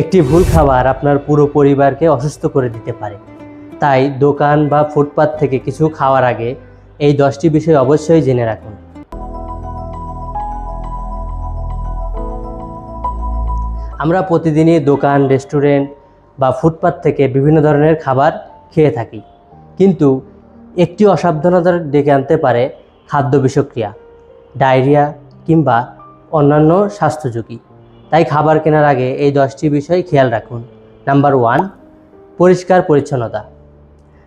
একটি ভুল খাবার আপনার পুরো পরিবারকে অসুস্থ করে দিতে পারে। তাই দোকান বা ফুটপাত থেকে কিছু খাওয়ার আগে এই 10টি বিষয় অবশ্যই জেনে রাখুন। আমরা প্রতিদিনই দোকান, রেস্টুরেন্ট বা ফুটপাত থেকে বিভিন্ন ধরনের খাবার খেয়ে থাকি, কিন্তু একটি অসাবধানতা ডেকে আনতে পারে খাদ্য বিষক্রিয়া, ডায়রিয়া কিংবা অন্যান্য স্বাস্থ্য ঝুঁকি। তাই খাবার কেনার আগে এই 10টি বিষয় খেয়াল রাখুন। নাম্বার 1, পরিষ্কার পরিচ্ছন্নতা।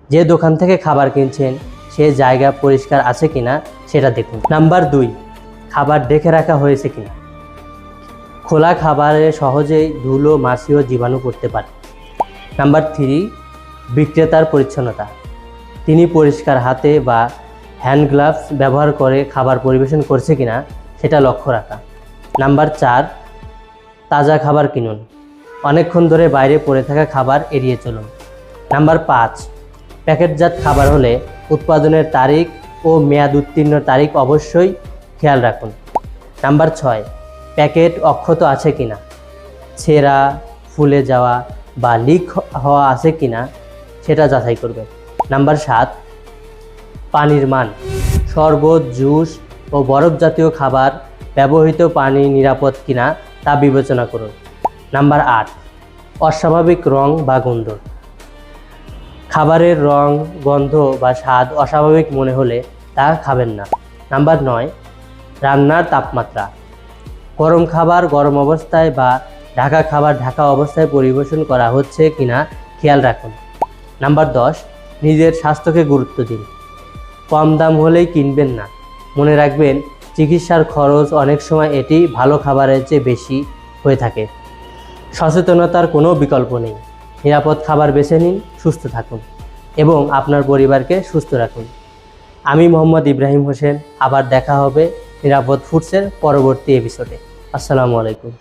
যে দোকান থেকে খাবার কিনছেন সে জায়গা পরিষ্কার আছে কিনা সেটা দেখুন। নাম্বার 2, খাবার ঢেকে রাখা হয়েছে কিনা। খোলা খাবারে সহজেই ধুলো, মাছি ও জীবাণু পড়তে পারে। নাম্বার 3, বিক্রেতার পরিচ্ছন্নতা। তিনি পরিষ্কার হাতে বা হ্যান্ড গ্লাভস ব্যবহার করে খাবার পরিবেশন করছে কিনা সেটা লক্ষ্য রাখা। নাম্বার 4, তাজা খাবার কিনুন। অনেকক্ষণ ধরে বাইরে পড়ে থাকা খাবার এড়িয়ে চলুন। নাম্বার 5, প্যাকেটজাত খাবার হলে উৎপাদনের তারিখ ও মেয়াদ উত্তীর্ণ তারিখ অবশ্যই খেয়াল রাখুন। নাম্বার 6, প্যাকেট অক্ষত আছে কিনা, ছেঁড়া, ফুলে যাওয়া বা লিক হওয়া আছে কিনা সেটা যাচাই করবেন। নাম্বার 7, পানির মান। শরবত, জুস ও বরফ জাতীয় খাবার ব্যবহৃত পানি নিরাপদ কিনা তা বিবেচনা করুন। নাম্বার 8, অস্বাভাবিক রং বা গন্ধ। খাবারের রং, গন্ধ বা স্বাদ অস্বাভাবিক মনে হলে তা খাবেন না। নাম্বার 9, রান্নার তাপমাত্রা। গরম খাবার গরম অবস্থায় বা ঢাকা খাবার ঢাকা অবস্থায় পরিবেশন করা হচ্ছে কিনা খেয়াল রাখুন। নাম্বার 10, নিজের স্বাস্থ্যকে গুরুত্ব দিন। কম দাম হলেই কিনবেন না। মনে রাখবেন, চিকিৎসার খরচ অনেক সময় এটি ভালো খাবারের চেয়ে বেশি হয়ে থাকে। সচেতনতার কোনো বিকল্প নেই। নিরাপদ খাবার বেছে নিন, সুস্থ থাকুন এবং আপনার পরিবারকে সুস্থ রাখুন। আমি মোহাম্মদ ইব্রাহিম হোসেন। আবার দেখা হবে নিরাপদ ফুডসের পরবর্তী এপিসোডে। আসসালামু আলাইকুম।